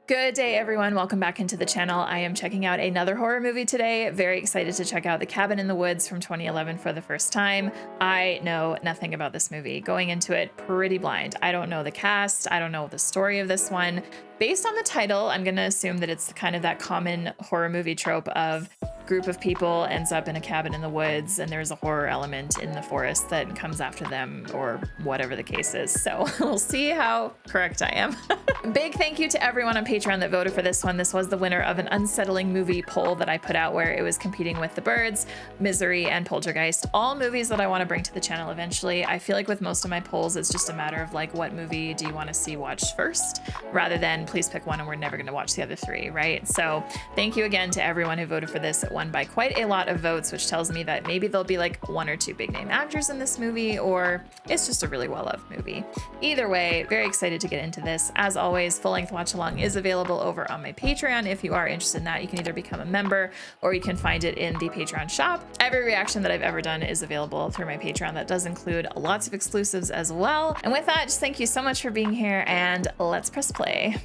Good day, everyone. Welcome back into the channel. I am checking out another horror movie today. Very excited to check out The Cabin in the Woods from 2011 for the first time. I know nothing about this movie. Going into it pretty blind. I don't know the cast. I don't know the story of this one. Based on the title, I'm going to assume that it's kind of that common horror movie trope of group of people ends up in a cabin in the woods and there's a horror element in the forest that comes after them or whatever the case is. So we'll see how correct I am. Big thank you to everyone on Patreon that voted for this one. This was the winner of an unsettling movie poll that I put out where it was competing with The Birds, Misery, and Poltergeist, all movies that I want to bring to the channel eventually. I feel like with most of my polls, it's just a matter of like, what movie do you want to see watched first, rather than please pick one and we're never going to watch the other three, right? So thank you again to everyone who voted for this. It won by quite a lot of votes, which tells me that maybe there'll be like one or two big name actors in this movie, or it's just a really well-loved movie. Either way, very excited to get into this. As always, full-length watch-along is available over on my Patreon. If you are interested in that, you can either become a member or you can find it in the Patreon shop. Every reaction that I've ever done is available through my Patreon. That does include lots of exclusives as well. And with that, just thank you so much for being here, and let's press play.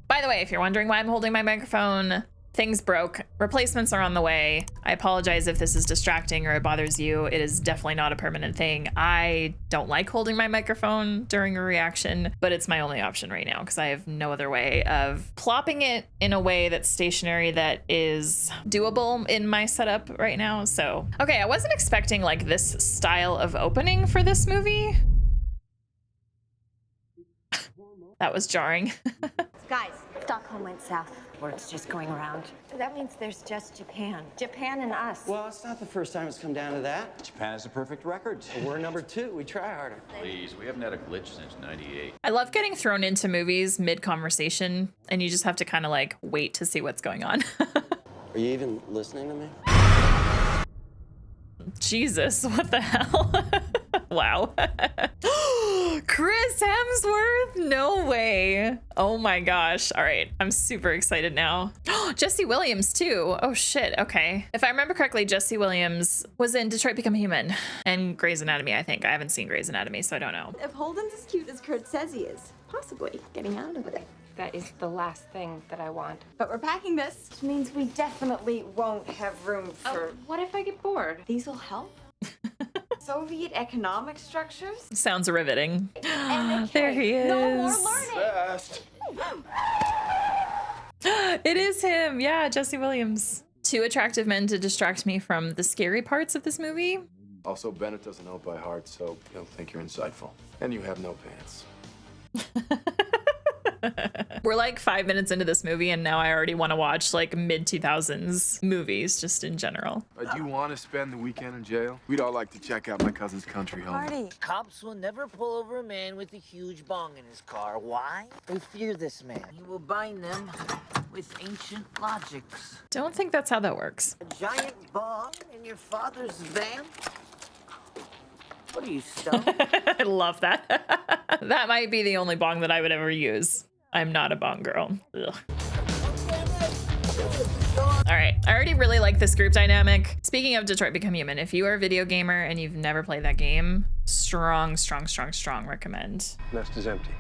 By the way, if you're wondering why I'm holding my microphone, things broke. Replacements are on the way. I apologize if this is distracting or it bothers you. It is definitely not a permanent thing. I don't like holding my microphone during a reaction, but it's my only option right now because I have no other way of plopping it in a way that's stationary that is doable in my setup right now. So, okay, I wasn't expecting like this style of opening for this movie. That was jarring. Guys, Stockholm went south. Word's just going around. That means there's just Japan. Japan and us. Well, it's not the first time it's come down to that. Japan has a perfect record. We're number 2. We try harder. Please, we haven't had a glitch since '98. I love getting thrown into movies mid-conversation, and you just have to kind of like wait to see what's going on. Are you even listening to me? Jesus, what the hell? Wow. Chris Hemsworth? No way. Oh my gosh. All right. I'm super excited now. Jesse Williams too. Oh shit. Okay. If I remember correctly, Jesse Williams was in Detroit Become Human and Grey's Anatomy, I think. I haven't seen Grey's Anatomy, so I don't know. If Holden's as cute as Kurt says he is, possibly getting out of it. That is the last thing that I want. But we're packing this, which means we definitely won't have room for... What if I get bored? These will help. Soviet economic structures? Sounds riveting. MK. There he is. No more learning. Fast. It is him. Yeah, Jesse Williams. Two attractive men to distract me from the scary parts of this movie. Also, Bennett doesn't know it by heart, so he'll think you're insightful. And you have no pants. We're like 5 minutes into this movie and now I already want to watch like mid-2000s movies just in general. Do you want to spend the weekend in jail? We'd all like to check out my cousin's country home. Marty. Cops will never pull over a man with a huge bong in his car. Why? They fear this man. He will bind them with ancient logics. Don't think that's how that works. A giant bong in your father's van? What are you, stoned? I love that. That might be the only bong that I would ever use. I'm not a bong girl. Ugh. All right, I already really like this group dynamic. Speaking of Detroit Become Human, if you are a video gamer and you've never played that game, strong recommend. Nest is empty.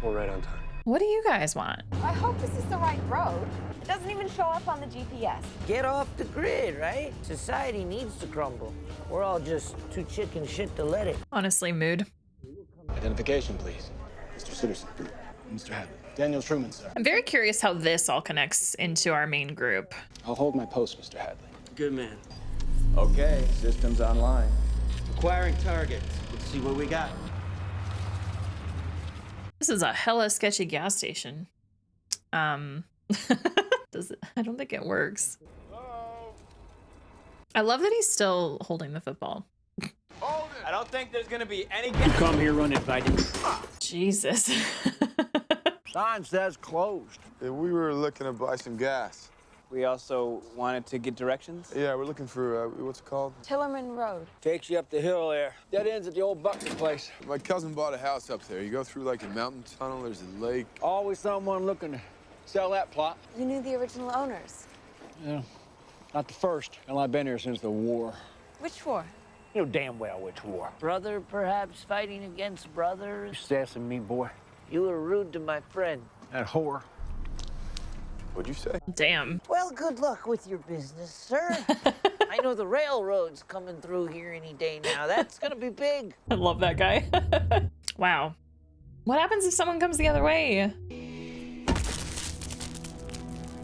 We're right on time. What do you guys want? I hope this is the right road. It doesn't even show up on the GPS. Get off the grid, right? Society needs to crumble. We're all just too chicken shit to let it. Honestly, mood. Identification, please. Mr. Sitterson. Mr. Hadley. Daniel Truman, sir. I'm very curious how this all connects into our main group. I'll hold my post, Mr. Hadley. Good man. Okay, systems online. Acquiring target. Let's see what we got. This is a hella sketchy gas station. Does it? I don't think it works. I love that he's still holding the football. I don't think there's gonna be any. You come here uninvited. Jesus. Sign says closed. Yeah, we were looking to buy some gas. We also wanted to get directions. Yeah, we're looking for, what's it called? Tillerman Road. Takes you up the hill there. Dead ends at the old Buckley place. My cousin bought a house up there. You go through like a mountain tunnel, there's a lake. Always someone looking to sell that plot. You knew the original owners. Yeah, Not the first, and I've been here since the war. Which war? You know damn well which war. Brother, perhaps, fighting against brother. Sassing me, boy. You were rude to my friend. That whore. What'd you say? Damn. Well, good luck with your business, sir. I know the railroad's coming through here any day now. That's gonna be big. I love that guy. Wow. What happens if someone comes the other way?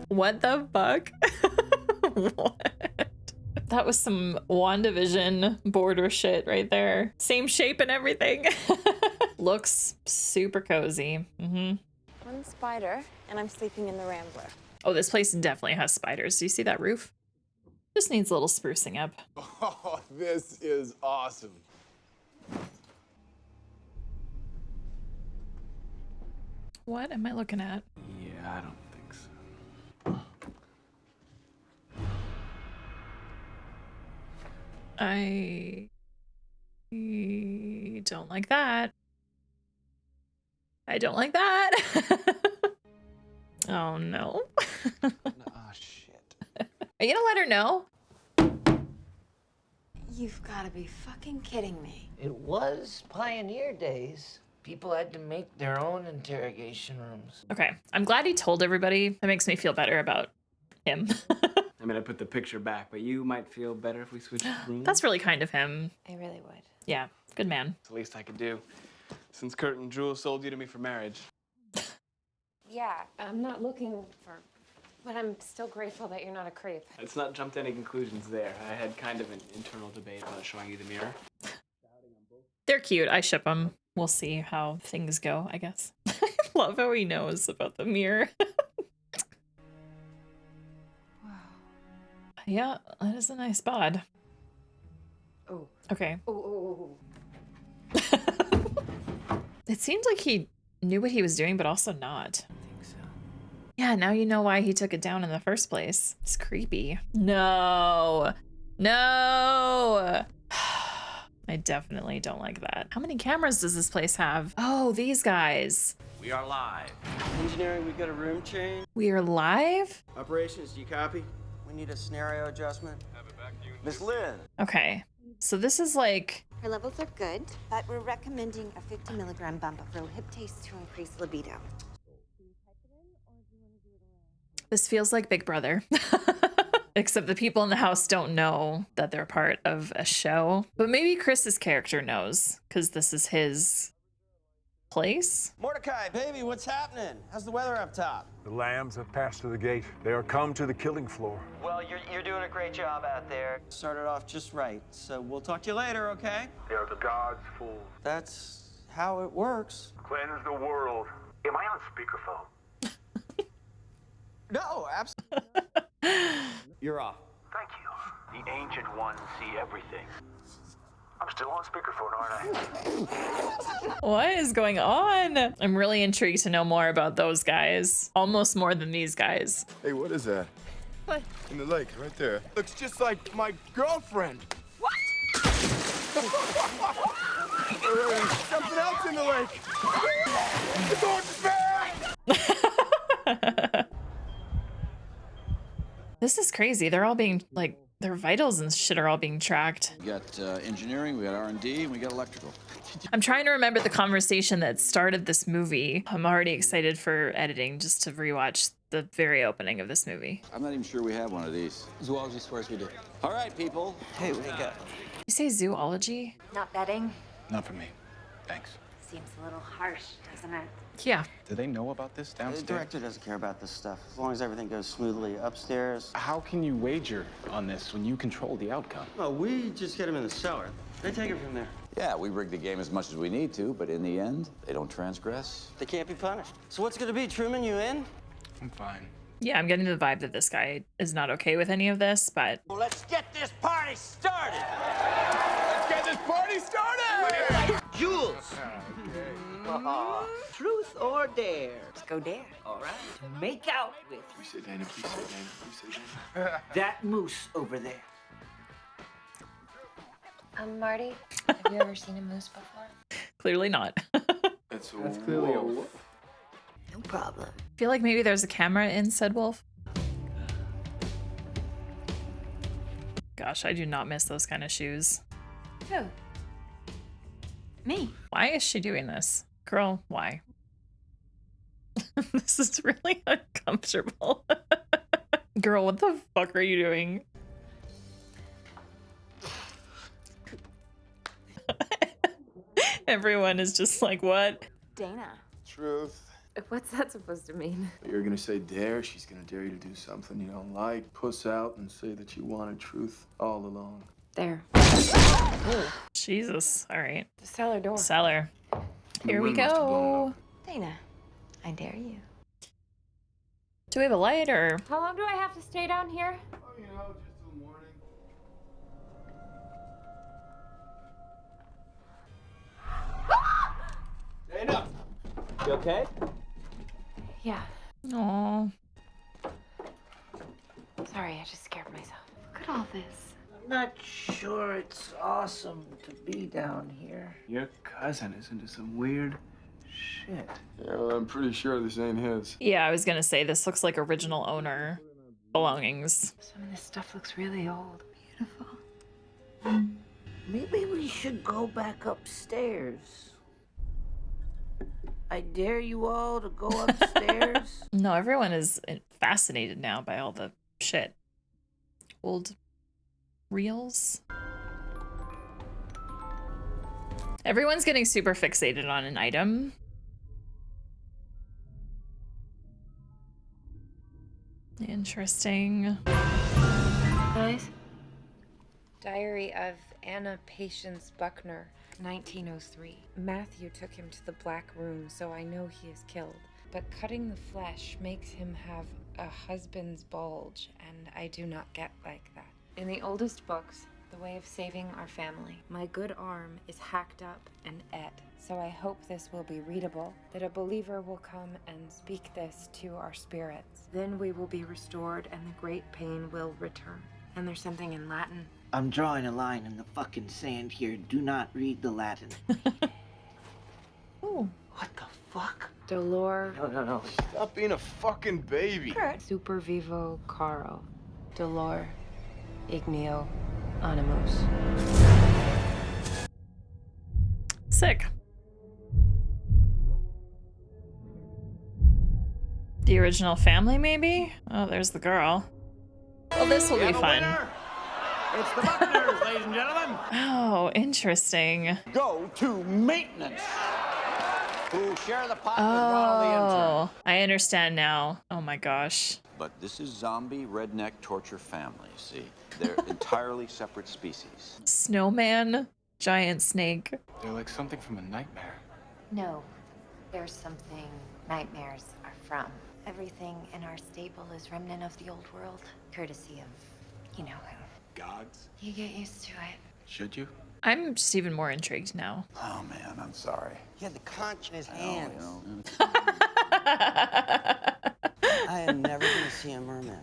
What the fuck? What? That was some WandaVision border shit right there. Same shape and everything. Looks super cozy. I'm the spider, and I'm sleeping in the Rambler. Oh, this place definitely has spiders. Do you see that roof? Just needs a little sprucing up. Oh, this is awesome. What am I looking at? Yeah, I don't think so. I don't like that. I don't like that. Oh no. Oh, shit. Are you gonna let her know? You've got to be fucking kidding me. It was pioneer days. People had to make their own interrogation rooms. Okay, I'm glad he told everybody. That makes me feel better about him. I mean, I put the picture back, but you might feel better if we switched rooms. That's really kind of him. I really would. Yeah, good man. It's the least I could do. Since Kurt and Jewel sold you to me for marriage. Yeah, I'm not looking for, but I'm still grateful that you're not a creep. Let's not jump to any conclusions there. I had kind of an internal debate about showing you the mirror. They're cute. I ship them. We'll see how things go, I guess. I love how he knows about the mirror. Wow. Yeah, that is a nice bod. Oh. Okay. Oh. It seemed like he knew what he was doing, but also not. I think so. Yeah, now you know why he took it down in the first place. It's creepy. No. No. I definitely don't like that. How many cameras does this place have? Oh, these guys. We are live. Engineering, we got a room change. We are live? Operations, do you copy? We need a scenario adjustment. Miss Lynn. Okay. So this is like, Her levels are good, but we're recommending a 50 milligram bump of rohiptase to increase libido. this feels like Big Brother. Except the people in the house don't know that they're part of a show. But maybe Chris's character knows, because this is his place. Mordecai, baby, what's happening? How's the weather up top? The lambs have passed to the gate. They are come to the killing floor. Well, you're doing a great job out there. Started off just right, so we'll talk to you later, okay? They are the gods' fools. That's how it works. Cleanse the world. Am I on speakerphone? No, absolutely. You're off. Thank you. The ancient ones see everything. I'm still on speakerphone, aren't I? What is going on? I'm really intrigued to know more about those guys. Almost more than these guys. Hey, what is that? What? In the lake, right there. Looks just like my girlfriend. What? Something else in the lake. The gorgeous man! This is crazy. They're all being, like, their vitals and shit are all being tracked. We got engineering, we got R&D, and we got electrical. I'm trying to remember the conversation that started this movie. I'm already excited for editing just to rewatch the very opening of this movie. I'm not even sure we have one of these. Zoology swears we do. All right, people. Hey, what do you got? You say zoology? Not betting? Not for me. Thanks. Seems a little harsh, doesn't it? Yeah. Do they know about this The downstairs? director doesn't care about this stuff, as long as everything goes smoothly upstairs. How can you wager on this when you control the outcome? Oh, we just get them in the cellar. They take it from there. Yeah, we rig the game as much as we need to, but in the end, they don't transgress. They can't be punished. So what's gonna be, Truman, you in? I'm fine. Yeah, I'm getting the vibe that this guy is not okay with any of this, but Well, let's get this party started. Let's get this party started! Jules. Truth or dare? Let's go dare. All right. Make out with Please say Dana, please say Dana, please say Dana. that moose over there. Marty, have you ever seen a moose before? clearly not. That's clearly a wolf. No problem. I feel like maybe there's a camera in said wolf. Gosh, I do not miss those kind of shoes. Who? Me. Why is she doing this? Girl, why? This is really uncomfortable. Girl, what the fuck are you doing? Everyone is just like, what? Dana. Truth. What's that supposed to mean? You're gonna say dare, she's gonna dare you to do something you don't like, puss out and say that you wanted truth all along. There. Jesus. All right. The cellar door. Cellar. Here we wind must have blown go. Dana, I dare you. Do we have a light or? How long do I have to stay down here? Oh, you know, just till morning. Dana! You okay? Yeah. Oh. Sorry, I just scared myself. Look at all this. I'm not sure it's awesome to be down here. Your cousin is into some weird shit. Yeah, well, I'm pretty sure this ain't his. Yeah, I was gonna say this looks like original owner belongings. Some of this stuff looks really old. Beautiful. Maybe we should go back upstairs. I dare you all to go upstairs. No, everyone is fascinated now by all the shit. Old reels. Everyone's getting super fixated on an item. Interesting. Guys? Diary of Anna Patience Buckner, 1903. Matthew took him to the Black Room, so I know he is killed. But cutting the flesh makes him have a husband's bulge, and I do not get like that. In the oldest books, The Way of Saving Our Family, my good arm is hacked up and et. So I hope this will be readable, that a believer will come and speak this to our spirits. Then we will be restored and the great pain will return. And there's something in Latin. I'm drawing a line in the fucking sand here. Do not read the Latin. Ooh. What the fuck? Dolor No. Stop being a fucking baby. super vivo caro. Dolor igneo animus. Sick. The original family, maybe? Oh, there's the girl. Well, this will be fun. It's the Buckners, ladies and gentlemen. Oh, interesting. Go to maintenance. Who share the pot with Ronald the intern. Oh, I understand now. Oh my gosh. But this is zombie redneck torture family, see? They're entirely separate species. Snowman, giant snake. They're like something from a nightmare. No, there's something nightmares are from. Everything in our stable is remnant of the old world, courtesy of, you know who. Gods? You get used to it. Should you? I'm just even more intrigued now. Oh man, I'm sorry. He had the conch in his Oh, hands. you know. I am never gonna see a merman.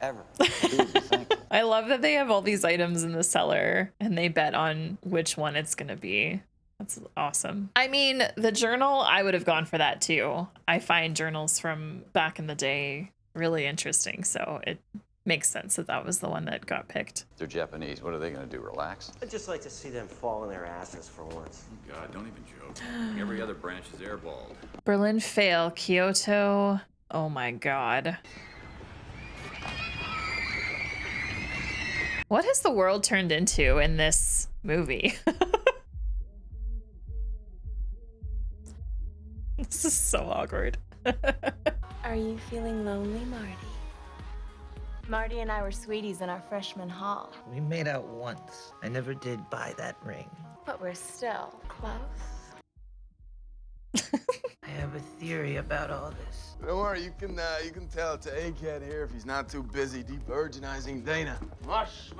Ever. Dude, thank you. I love that they have all these items in the cellar and they bet on which one it's gonna be. That's awesome. I mean, the journal, I would have gone for that too. I find journals from back in the day really interesting, so it makes sense that that was the one that got picked. They're Japanese. What are they going to do? Relax? I'd just like to see them fall on their asses for once. God, don't even joke. Every other branch is airballed. Berlin fail, Kyoto. Oh my god. What has the world turned into in this movie? This is so awkward. Are you feeling lonely, Marty? Marty and I were sweeties in our freshman hall, We made out once. I never did buy that ring. but we're still close. I have a theory about all this. Don't worry, you can tell to Egghead here if he's not too busy de-virginizing Dana. Mush.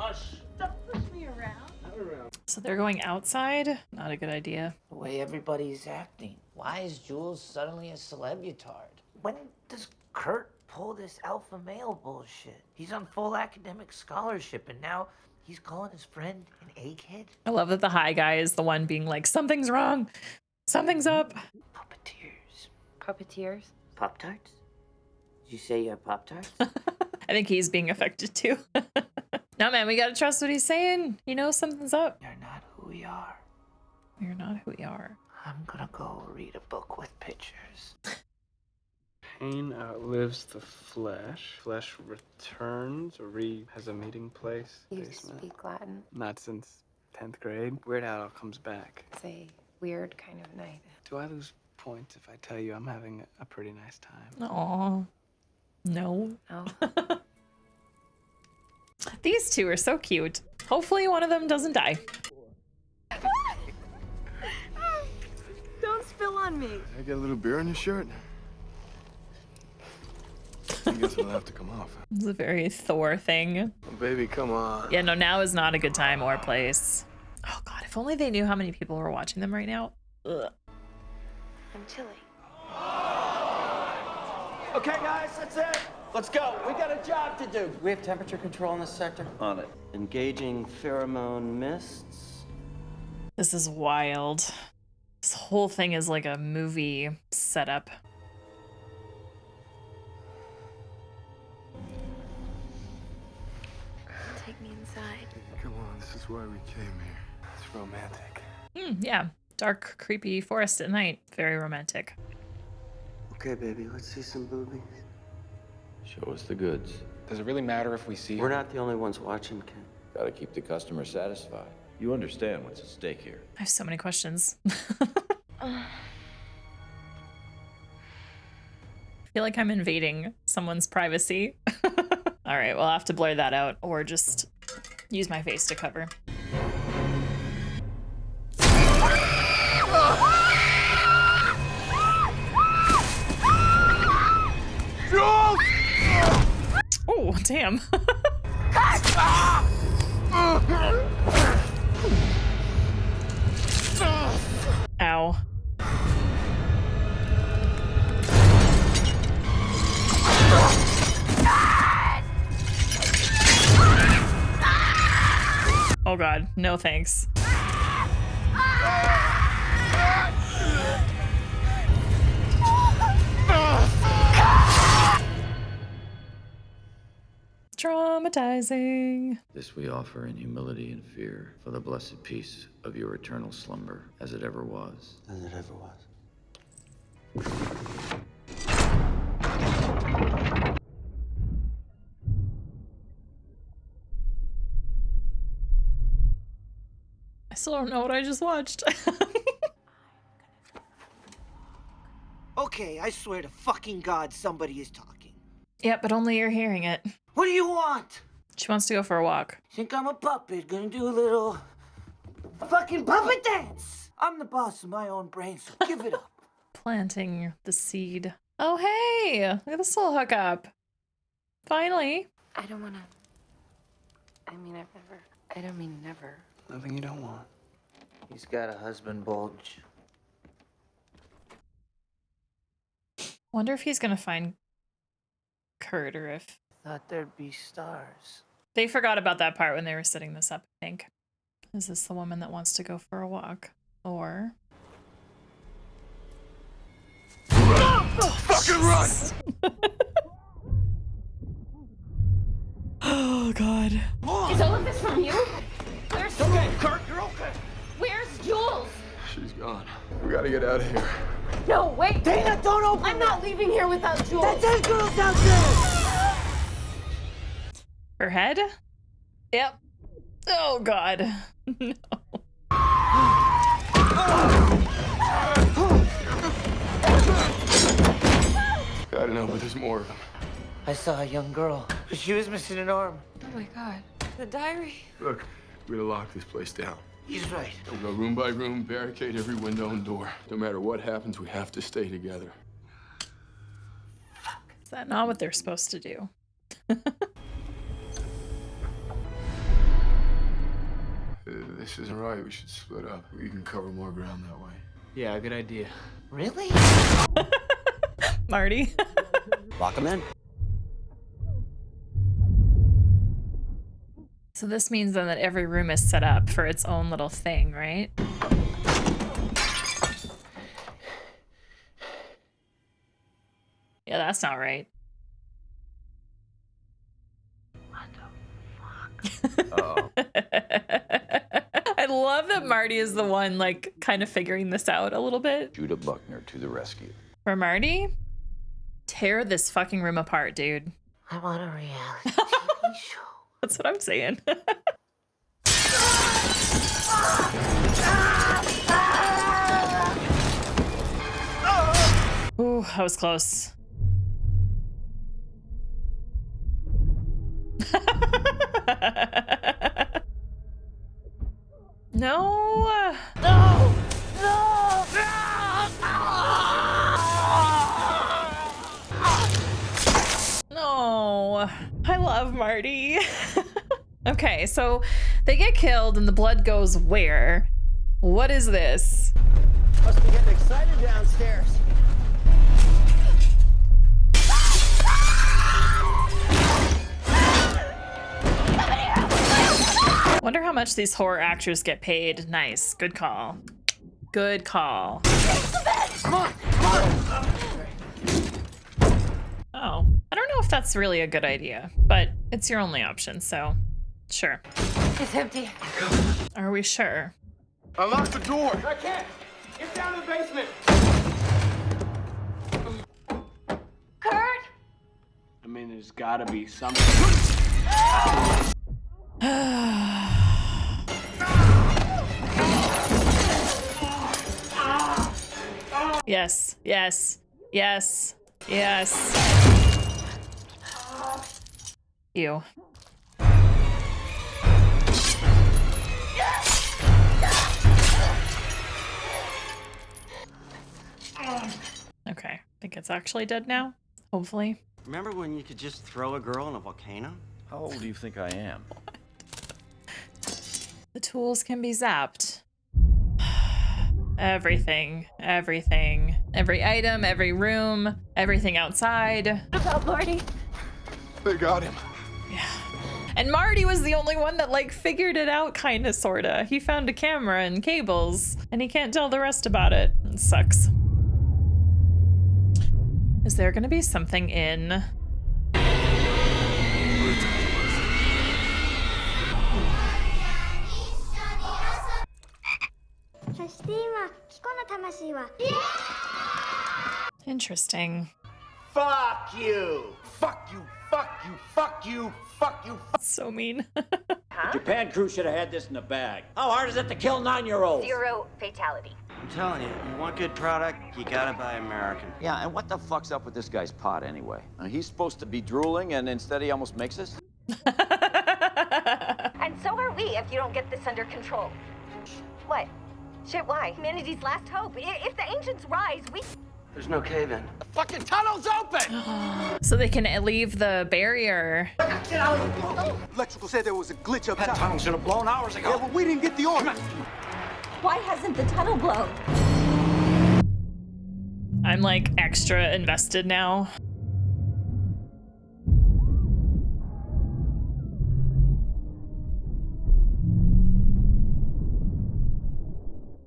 So they're going outside? Not a good idea. The way everybody's acting. Why is Jules suddenly a celebutard? When does Kurt pull this alpha male bullshit? He's on full academic scholarship and now he's calling his friend an egghead? I love that the high guy is the one being like, something's wrong. Something's up. Puppeteers. Puppeteers? Pop-Tarts? Did you say Pop-Tarts? I think he's being affected too. No, man, we gotta trust what he's saying. He knows something's up. You're not who we are. You're not who we are. I'm gonna go read a book with pictures. Pain outlives the flesh. Flesh returns or has a meeting place. You Basement. speak Latin. Not since 10th grade. Weird how it all comes back. It's a weird kind of night. Do I lose points if I tell you I'm having a pretty nice time? Aw. No. Oh. These two are so cute. Hopefully one of them doesn't die. Don't spill on me. I get a little beer on your shirt? I guess it'll have to come off. It's a very Thor thing. Oh, baby, come on. Yeah, no, now is not a good time or place. Oh god, if only they knew how many people were watching them right now. Ugh. I'm chilly. Okay, guys, that's it. Let's go. We got a job to do. We have temperature control in this sector? On it. Engaging pheromone mists. This is wild. This whole thing is like a movie setup. Take me inside. Come on, this is why we came here. It's romantic. Yeah, dark, creepy forest at night. Very romantic. Okay, baby, let's see some boobies. Show us the goods. Does it really matter if we see We're not the only ones watching, Ken. Gotta keep the customer satisfied. You understand what's at stake here. I have so many questions. I feel like I'm invading someone's privacy. All right, we'll have to blur that out or just use my face to cover. Oh, damn. Ow. Oh god, no thanks. Traumatizing. This we offer in humility and fear for the blessed peace of your eternal slumber, as it ever was. As it ever was. I still don't know what I just watched. Okay, I swear to fucking God somebody is talking. Yeah, but only you're hearing it. What do you want? She wants to go for a walk. Think I'm a puppet gonna do a little fucking puppet dance? I'm the boss of my own brain, so give it up. Planting the seed. Oh, hey! Look at this little hookup. Finally. I don't wanna. I mean, I don't mean never. Nothing you don't want. He's got a husband bulge. Wonder if he's gonna find Kurt or if... Thought there'd be stars. They forgot about that part when they were setting this up, I think. Is this the woman that wants to go for a walk? Or... Fucking run! Oh, God. Is all of this from you? Where's Okay, Kurt, you're okay. Where's Jules? She's gone. We gotta get out of here. No, wait. Dana, don't open I'm not leaving here without Jules. that girl's out there! Her head? Yep. Oh, God. No. I don't know, but there's more of them. I saw a young girl. She was missing an arm. Oh my god. The diary. Look, we gotta lock this place down. He's right. We'll go room by room, barricade every window and door. No matter what happens, we have to stay together. Is that not what they're supposed to do? This isn't right. We should split up. We can cover more ground that way. Yeah, good idea. Really? Marty. Lock him in. So this means then that every room is set up for its own little thing, right? Yeah, that's not right. What the fuck? Uh-oh. I love that Marty is the one, like, kind of figuring this out a little bit. Judah Buckner to the rescue. For Marty, tear this fucking room apart, dude. I want a reality TV show. That's what I'm saying. Ooh, that was close. No. No! No! No. I love Marty. Okay, so they get killed and the blood goes where? What is this? Must be getting excited downstairs. Wonder how much these horror actors get paid. Nice. Good call. Good call. Come on! Come on! Oh, I don't know if that's really a good idea, but it's your only option, so sure. It's empty. Are we sure? Unlock the door! I can't! Get down to the basement! Kurt! I mean, there's gotta be something. Yes, yes, yes, yes. Ew. Okay, I think it's actually dead now. Hopefully. Remember when you could just throw a girl in a volcano? How old do you think I am? The tools can be zapped. Everything, everything. Every item, every room, everything outside. What about Marty? They got him. Yeah. And Marty was the only one that, like, figured it out, kinda, sorta. He found a camera and cables, and he can't tell the rest about it. It sucks. Is there gonna be something in... Interesting. Fuck you! Fuck you! Fuck you! Fuck you! Fuck you! So mean. Japan crew should have had this in the bag. How hard is it to kill 9-year-olds? 0 fatality. I'm telling you, you want good product, you gotta buy American. Yeah, and what the fuck's up with this guy's pot anyway? He's supposed to be drooling, and instead he almost makes us? And so are we if you don't get this under control. What? Shit, why? Humanity's last hope. If the ancients rise, we... There's no cave-in. The fucking tunnel's open! So they can leave the barrier. Electrical said there was a glitch up top. That tunnel should have blown hours ago. Yeah, but we didn't get the order. Why hasn't the tunnel blown? I'm like extra invested now.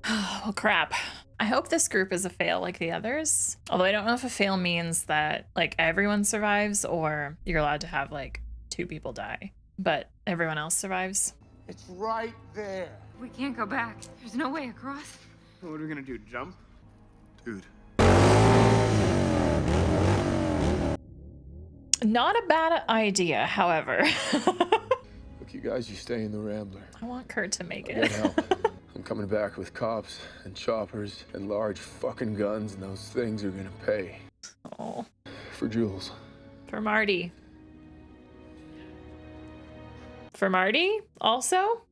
Well, crap. I hope this group is a fail like the others. Although I don't know if a fail means that like everyone survives or you're allowed to have like 2 people die, but everyone else survives. It's right there. We can't go back. There's no way across. What are we gonna do, jump? Dude. Not a bad idea, however. Look, you guys, you stay in the Rambler. I want Kurt to make Get it. help. I'm coming back with cops and choppers and large fucking guns, and those things are gonna pay. Oh, For Jules. for Marty. For Marty also?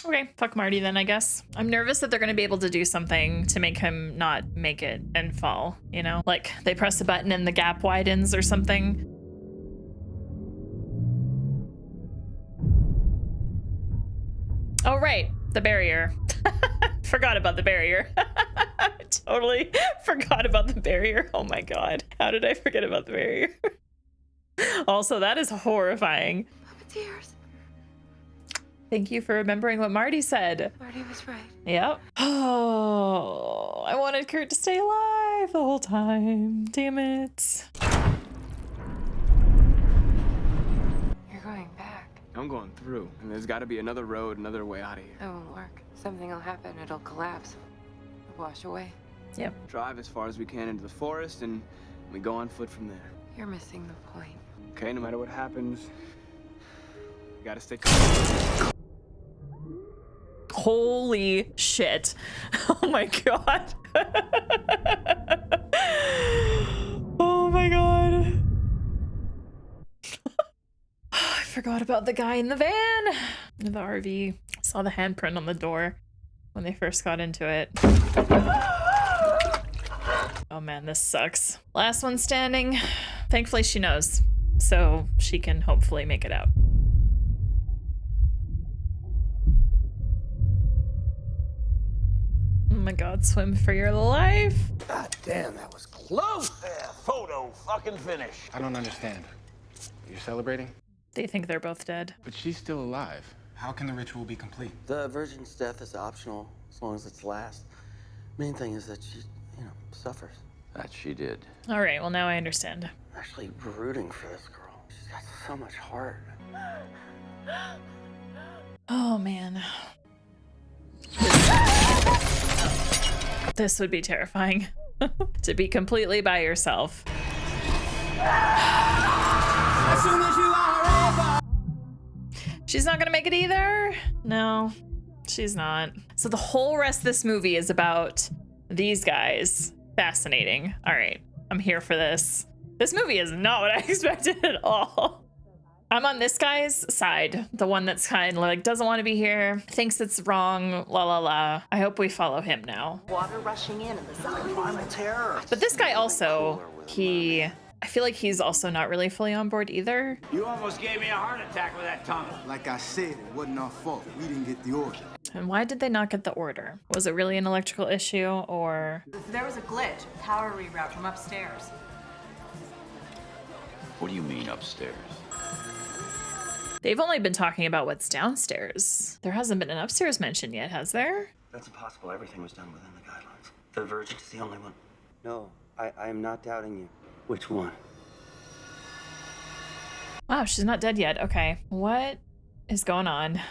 Okay, fuck Marty then, I guess. I'm nervous that they're gonna be able to do something to make him not make it and fall, you know? Like, they press a button and the gap widens or something. Oh, right, the barrier. Forgot about the barrier. Totally forgot about the barrier. Oh my god, how did I forget about the barrier? Also, that is horrifying. Tears. Thank you for remembering what Marty said. Marty was right. Yep. Oh, I wanted Kurt to stay alive the whole time. Damn it. You're I'm going through, and there's got to be another road, another way out of here. That won't work. Something will happen. It'll collapse. Wash away. Yep. Drive as far as we can into the forest, and we go on foot from there. You're missing the point. Okay, no matter what happens, we gotta stay calm. Holy shit. Oh my god. Oh my god. I forgot about the guy in the van. The RV. Saw the handprint on the door when they first got into it. Oh man, this sucks. Last one standing. Thankfully she knows, so she can hopefully make it out. Oh my god, swim for your life. God damn, that was close. Yeah, photo fucking finish. I don't understand. You're celebrating? They think they're both dead. But she's still alive. How can the ritual be complete? The virgin's death is optional as long as it's last. Main thing is that she, suffers. That she did. All right, well now I understand. I'm actually rooting for this girl. She's got so much heart. Oh man. This would be terrifying. To be completely by yourself. As soon as you are She's not gonna make it either? No, she's not. So the whole rest of this movie is about these guys. Fascinating. All right, I'm here for this. This movie is not what I expected at all. I'm on this guy's side, the one that's kind of like doesn't want to be here, thinks it's wrong, la la la. I hope we follow him now. Water rushing in and the climate terror. But this guy also, I feel like he's also not really fully on board either. You almost gave me a heart attack with that tongue. Like I said, it wasn't our fault. We didn't get the order. And why did they not get the order? Was it really an electrical issue or? There was a glitch, power reroute from upstairs. What do you mean upstairs? They've only been talking about what's downstairs. There hasn't been an upstairs mention yet, has there? That's impossible. Everything was done within the guidelines. The virgin's the only one. No, I am not doubting you. Which one? Wow, she's not dead yet. Okay, what is going on?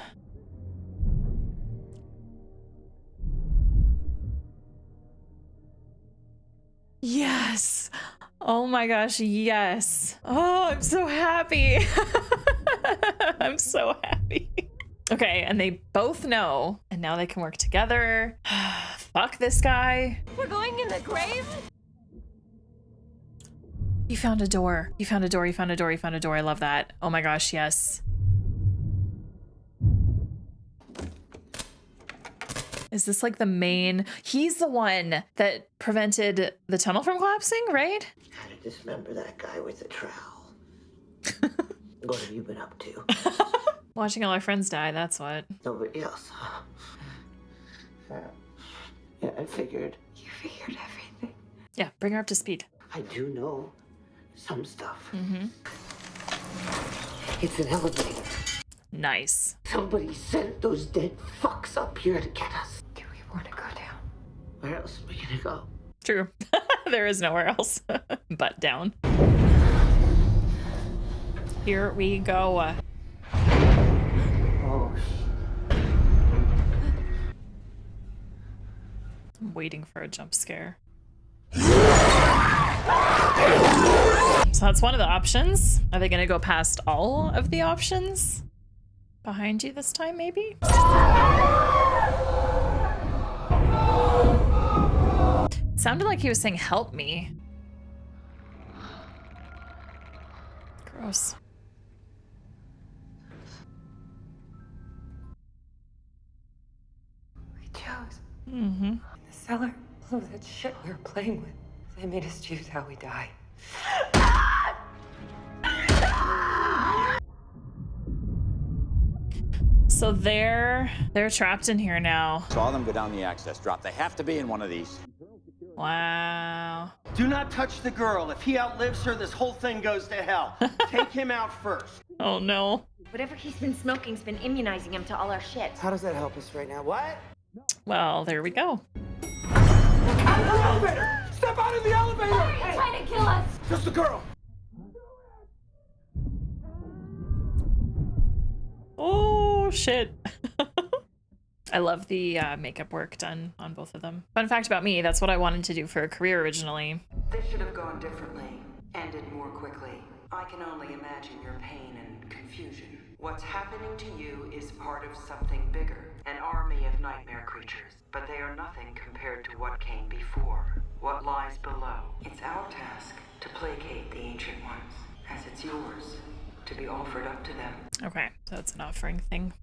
Yes. Oh my gosh, yes. Oh, I'm so happy. I'm so happy. Okay, and they both know, and now they can work together. Fuck this guy. We're going in the grave? You found a door. You found a door. You found a door. You found a door. I love that. Oh my gosh, yes. Is this like the main? He's the one that prevented the tunnel from collapsing, right? How to dismember that guy with a trowel. What have you been up to? Watching all our friends die, that's what. Nobody else, huh? Yeah, I figured. You figured everything. Yeah, bring her up to speed. I do know some stuff. Mm-hmm. It's an elevator. Nice. Somebody sent those dead fucks up here to get us. Do we want to go down? Where else are we gonna go? True. There is nowhere else but down. Here we go. Oh, I'm waiting for a jump scare. So that's one of the options. Are they gonna go past all of the options? Behind you this time, maybe? Sounded like he was saying, help me. Gross. We chose. Mm-hmm. In the cellar. All of that shit we were playing with. They made us choose how we die. So they're trapped in here now. Saw them go down the access drop. They have to be in one of these. Wow. Do not touch the girl. If he outlives her, this whole thing goes to hell. Take him out first. Oh no. Whatever he's been smoking's been immunizing him to all our shit. How does that help us right now? What? Well, there we go. Out of the elevator! Step out of the elevator! Why are you trying to kill us? Just a girl. Oh shit. I love the makeup work done on both of them. Fun fact about me, that's what I wanted to do for a career originally. This should have gone differently, ended more quickly. I can only imagine your pain and confusion. What's happening to you is part of something bigger, an army of nightmare creatures. But they are nothing compared to what came before, what lies below. It's our task to placate the Ancient Ones, as it's yours to be offered up to them. Okay, so it's an offering thing.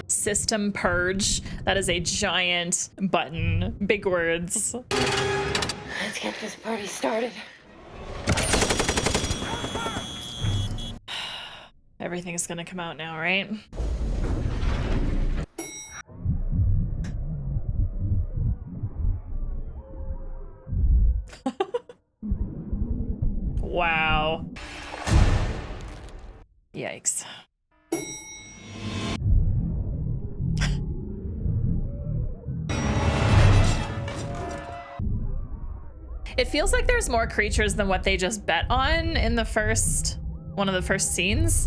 System purge. That is a giant button. Big words. Let's get this party started. Everything's gonna come out now, right? Wow. Yikes. It feels like there's more creatures than what they just bet on in the first, one of the first scenes.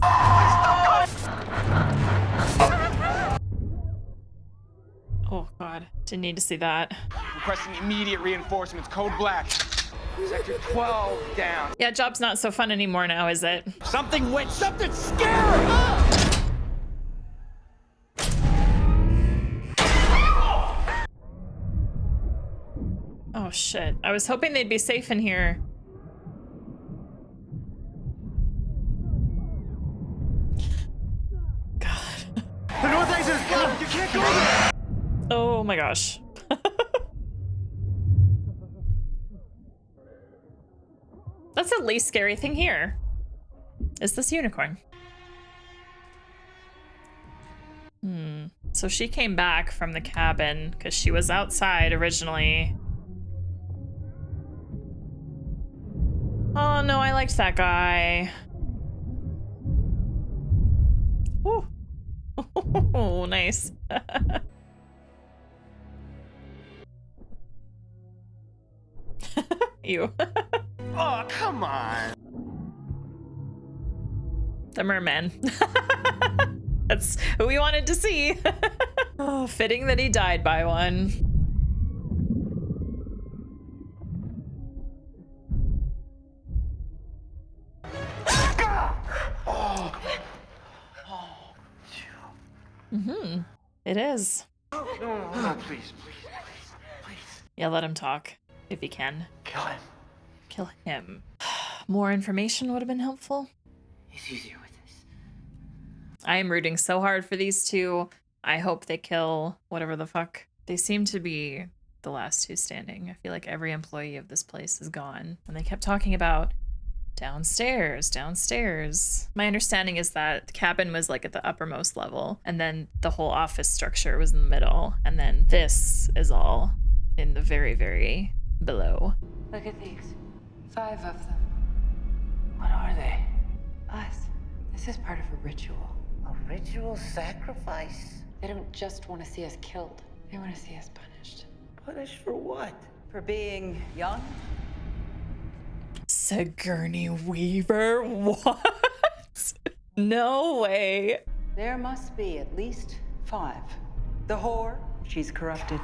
Oh God, didn't need to see that. Requesting immediate reinforcements. Code Black. Sector 12 down. Yeah, job's not so fun anymore now, is it? Something went. Something scary. Oh shit. I was hoping they'd be safe in here. God. The north exit is blocked. You can't go there. Oh my gosh. That's the least scary thing here. Is this unicorn? So she came back from the cabin because she was outside originally. Oh no, I liked that guy. Ooh. Oh, nice. Ew. Oh, come on. The merman. That's who we wanted to see. Oh, fitting that he died by one. It is. No, please. Yeah, let him talk if he can. Kill him. Kill him. More information would have been helpful. It's easier with this. I am rooting so hard for these two. I hope they kill whatever the fuck. They seem to be the last two standing. I feel like every employee of this place is gone. And they kept talking about downstairs, downstairs. My understanding is that the cabin was like at the uppermost level, and then the whole office structure was in the middle, and then this is all in the very, very below. Look at these. 5 of them. What are they? Us. This is part of a ritual. A ritual sacrifice? They don't just want to see us killed. They want to see us punished. Punished for what? For being young? Sigourney Weaver? What? No way. There must be at least 5. The whore, she's corrupted.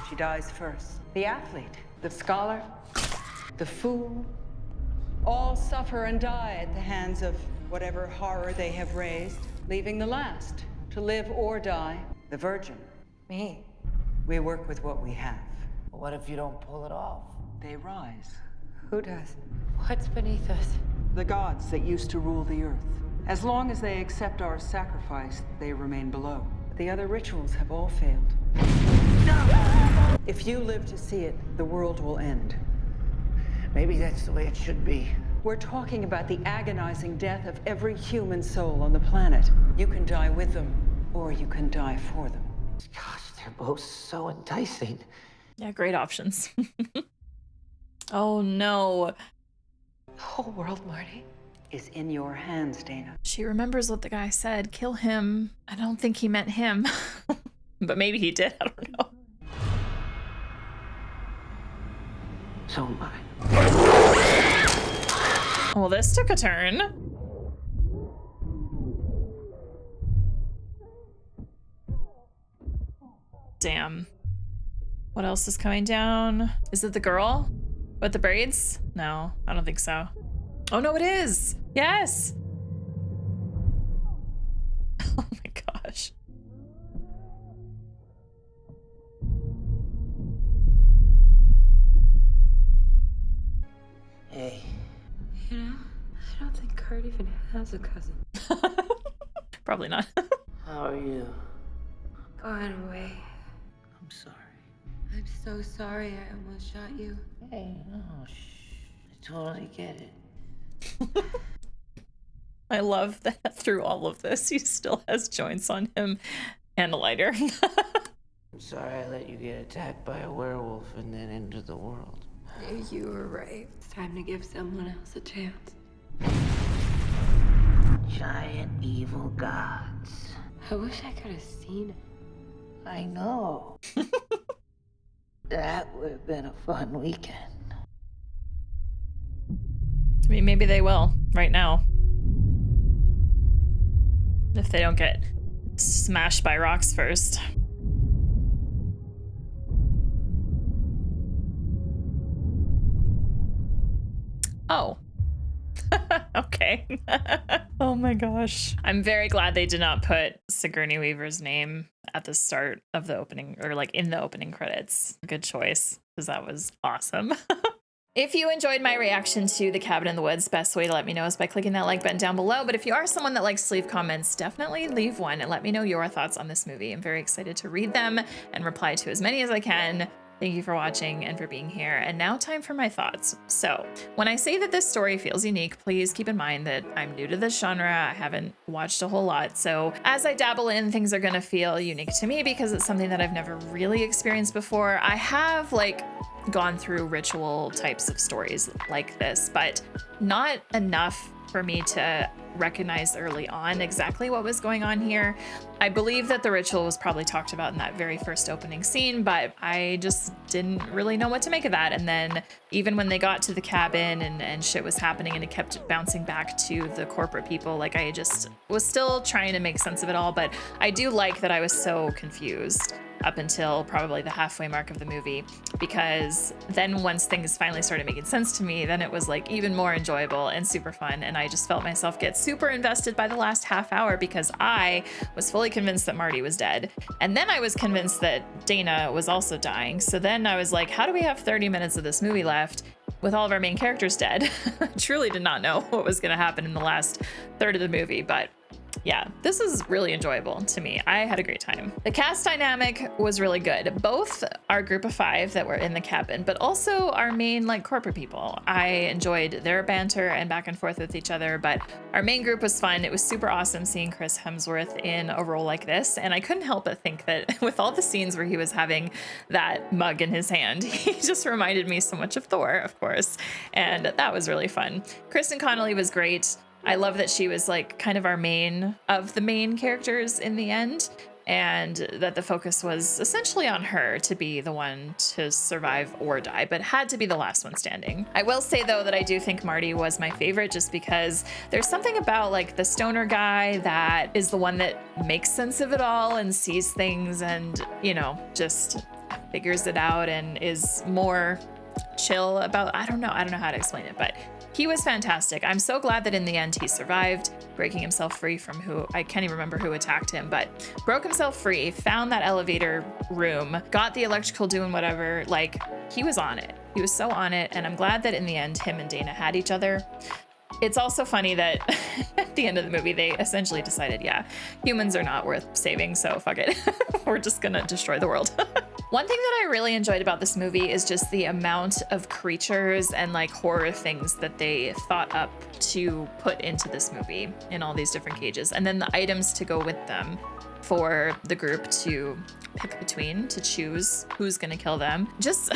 She dies first. The athlete, the scholar, the fool, all suffer and die at the hands of whatever horror they have raised, leaving the last to live or die, the virgin. Me. We work with what we have. What if you don't pull it off? They rise. Who does? What's beneath us? The gods that used to rule the earth. As long as they accept our sacrifice, they remain below. The other rituals have all failed. If you live to see it, the world will end. Maybe that's the way it should be. We're talking about the agonizing death of every human soul on the planet. You can die with them, or you can die for them. Gosh, they're both so enticing. Yeah, great options. Oh no. The whole world, Marty, is in your hands, Dana. She remembers what the guy said. Kill him. I don't think he meant him. But maybe he did. I don't know. So am I. Well, this took a turn. Damn. What else is coming down? Is it the girl with the braids? No, I don't think so. Oh no, it is. Yes. Oh my gosh. Hey. You know, I don't think Kurt even has a cousin. Probably not. How are you? Going away. I'm sorry. I'm so sorry I almost shot you. Hey, no, shh. I totally get it. I love that through all of this, he still has joints on him and a lighter. I'm sorry I let you get attacked by a werewolf and then into the world. You were right. It's time to give someone else a chance. Giant evil gods. I wish I could have seen it. I know. That would have been a fun weekend. I mean, maybe they will right now. If they don't get smashed by rocks first. Oh. Okay. Oh my gosh. I'm very glad they did not put Sigourney Weaver's name at the start of the opening, or like in the opening credits. Good choice, because that was awesome. If you enjoyed my reaction to The Cabin in the Woods, best way to let me know is by clicking that like button down below. But if you are someone that likes to leave comments, definitely leave one and let me know your thoughts on this movie. I'm very excited to read them and reply to as many as I can. Thank you for watching and for being here. And now time for my thoughts. So when I say that this story feels unique, please keep in mind that I'm new to this genre. I haven't watched a whole lot. So as I dabble in, things are gonna feel unique to me because it's something that I've never really experienced before. I have like gone through ritual types of stories like this, but not enough for me to recognize early on exactly what was going on here. I believe that the ritual was probably talked about in that very first opening scene, but I just didn't really know what to make of that. And then even when they got to the cabin and shit was happening and it kept bouncing back to the corporate people, like I just was still trying to make sense of it all. But I do like that I was so confused up until probably the halfway mark of the movie, because then once things finally started making sense to me, then it was like even more enjoyable and super fun. And I just felt myself get super invested by the last half hour because I was fully convinced that Marty was dead. And then I was convinced that Dana was also dying. So then I was like, how do we have 30 minutes of this movie left with all of our main characters dead? I truly did not know what was going to happen in the last third of the movie, but yeah, this is really enjoyable to me. I had a great time. The cast dynamic was really good. Both our group of 5 that were in the cabin, but also our main like corporate people. I enjoyed their banter and back and forth with each other, but our main group was fun. It was super awesome seeing Chris Hemsworth in a role like this. And I couldn't help but think that with all the scenes where he was having that mug in his hand, he just reminded me so much of Thor, of course. And that was really fun. Kristen Connolly was great. I love that she was like kind of our main of the main characters in the end, and that the focus was essentially on her to be the one to survive or die, but had to be the last one standing. I will say though that I do think Marty was my favorite just because there's something about like the stoner guy that is the one that makes sense of it all and sees things and, you know, just figures it out and is more chill about, I don't know how to explain it, but he was fantastic. I'm so glad that in the end he survived, breaking himself free from who, I can't even remember who attacked him, but broke himself free, found that elevator room, got the electrical doing whatever, like he was on it. He was so on it, and I'm glad that in the end him and Dana had each other. It's also funny that at the end of the movie, they essentially decided, yeah, humans are not worth saving, so fuck it. We're just gonna destroy the world. One thing that I really enjoyed about this movie is just the amount of creatures and like horror things that they thought up to put into this movie in all these different cages, and then the items to go with them for the group to pick between, to choose who's gonna kill them. Just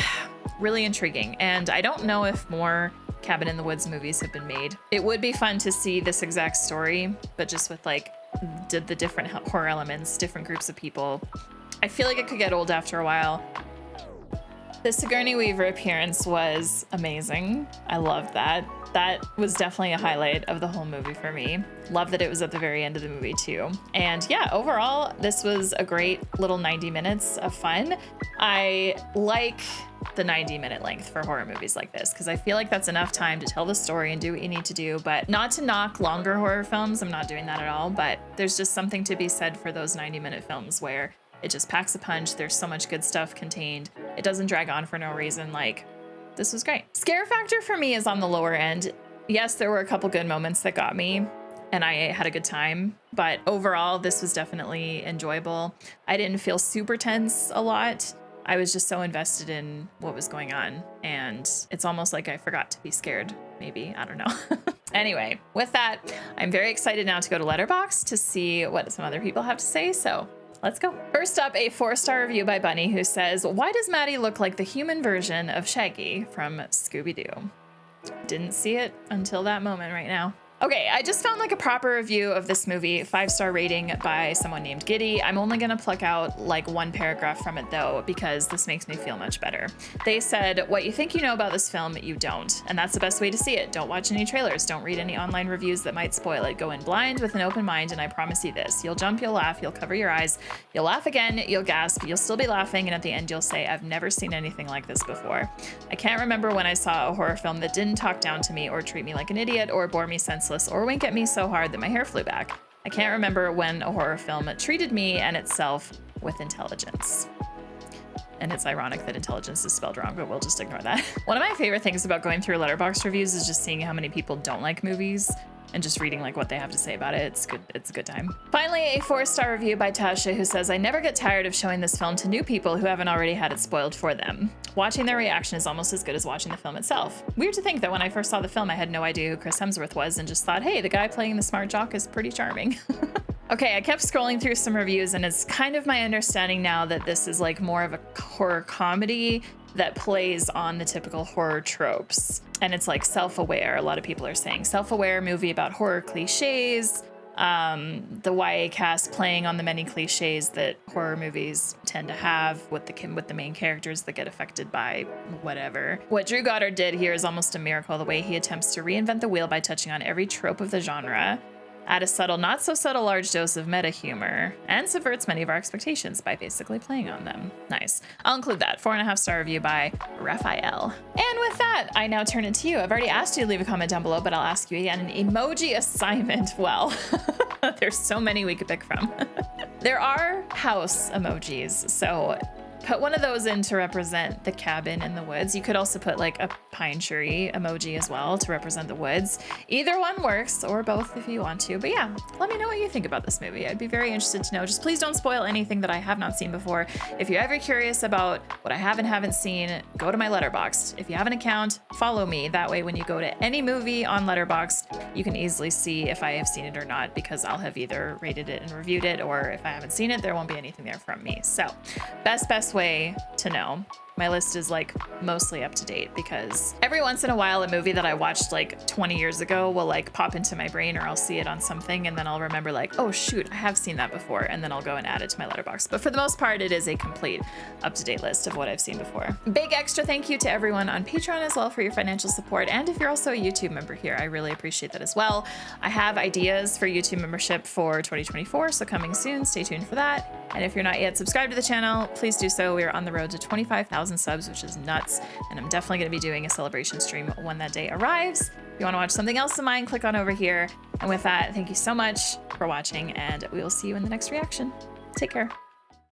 really intriguing. And I don't know if more Cabin in the Woods movies have been made. It would be fun to see this exact story, but just with like the different horror elements, different groups of people. I feel like it could get old after a while. The Sigourney Weaver appearance was amazing. I loved that. That was definitely a highlight of the whole movie for me. Love that it was at the very end of the movie too. And yeah, overall, this was a great little 90 minutes of fun. I like the 90-minute length for horror movies like this because I feel like that's enough time to tell the story and do what you need to do, but not to knock longer horror films. I'm not doing that at all, but there's just something to be said for those 90-minute films where it just packs a punch. There's so much good stuff contained. It doesn't drag on for no reason. Like, this was great. Scare factor for me is on the lower end. Yes, there were a couple good moments that got me and I had a good time, but overall, this was definitely enjoyable. I didn't feel super tense a lot. I was just so invested in what was going on, and it's almost like I forgot to be scared, maybe. I don't know. Anyway, with that, I'm very excited now to go to Letterboxd to see what some other people have to say, so let's go. First up, a 4-star review by Bunny who says, "Why does Maddie look like the human version of Shaggy from Scooby-Doo?" Didn't see it until that moment right now. Okay, I just found like a proper review of this movie, 5-star rating by someone named Giddy. I'm only gonna pluck out like one paragraph from it though, because this makes me feel much better. They said, "What you think you know about this film, you don't. And that's the best way to see it. Don't watch any trailers. Don't read any online reviews that might spoil it. Go in blind with an open mind, and I promise you this. You'll jump, you'll laugh, you'll cover your eyes, you'll laugh again, you'll gasp, you'll still be laughing, and at the end you'll say, I've never seen anything like this before. I can't remember when I saw a horror film that didn't talk down to me or treat me like an idiot or bore me senseless or wink at me so hard that my hair flew back. I can't remember when a horror film treated me and itself with intelligence." And it's ironic that intelligence is spelled wrong, but we'll just ignore that. One of my favorite things about going through Letterboxd reviews is just seeing how many people don't like movies and just reading like what they have to say about it. It's good. It's a good time. Finally, a 4-star review by Tasha who says, "I never get tired of showing this film to new people who haven't already had it spoiled for them. Watching their reaction is almost as good as watching the film itself. Weird to think that when I first saw the film, I had no idea who Chris Hemsworth was and just thought, hey, the guy playing the smart jock is pretty charming." Okay, I kept scrolling through some reviews and it's kind of my understanding now that this is like more of a horror comedy that plays on the typical horror tropes. And it's like self-aware. A lot of people are saying self-aware movie about horror cliches. The YA cast playing on the many cliches that horror movies tend to have with the main characters that get affected by whatever. What Drew Goddard did here is almost a miracle, the way he attempts to reinvent the wheel by touching on every trope of the genre, add a subtle, not so subtle large dose of meta humor, and subverts many of our expectations by basically playing on them. Nice. I'll include that. 4.5-star review by Raphael. And with that, I now turn it to you. I've already asked you to leave a comment down below, but I'll ask you again, an emoji assignment. Well, there's so many we could pick from. There are house emojis, so put one of those in to represent the cabin in the woods. You could also put like a pine tree emoji as well to represent the woods. Either one works, or both if you want to. But yeah, let me know what you think about this movie. I'd be very interested to know. Just please don't spoil anything that I have not seen before. If you're ever curious about what I have and haven't seen, go to my Letterboxd. If you have an account, follow me. That way when you go to any movie on Letterboxd, you can easily see if I have seen it or not, because I'll have either rated it and reviewed it, or if I haven't seen it, there won't be anything there from me. So best way to know. My list is like mostly up to date because every once in a while a movie that I watched like 20 years ago will like pop into my brain, or I'll see it on something and then I'll remember like, oh shoot, I have seen that before, and then I'll go and add it to my Letterboxd. But for the most part, it is a complete up-to-date list of what I've seen before. Big extra thank you to everyone on Patreon as well for your financial support, and if you're also a YouTube member here, I really appreciate that as well. I have ideas for YouTube membership for 2024, so coming soon, stay tuned for that. And if you're not yet subscribed to the channel, please do so. We are on the road to 25,000 subs, which is nuts. And I'm definitely going to be doing a celebration stream when that day arrives. If you want to watch something else of mine, click on over here. And with that, thank you so much for watching, and we will see you in the next reaction. Take care.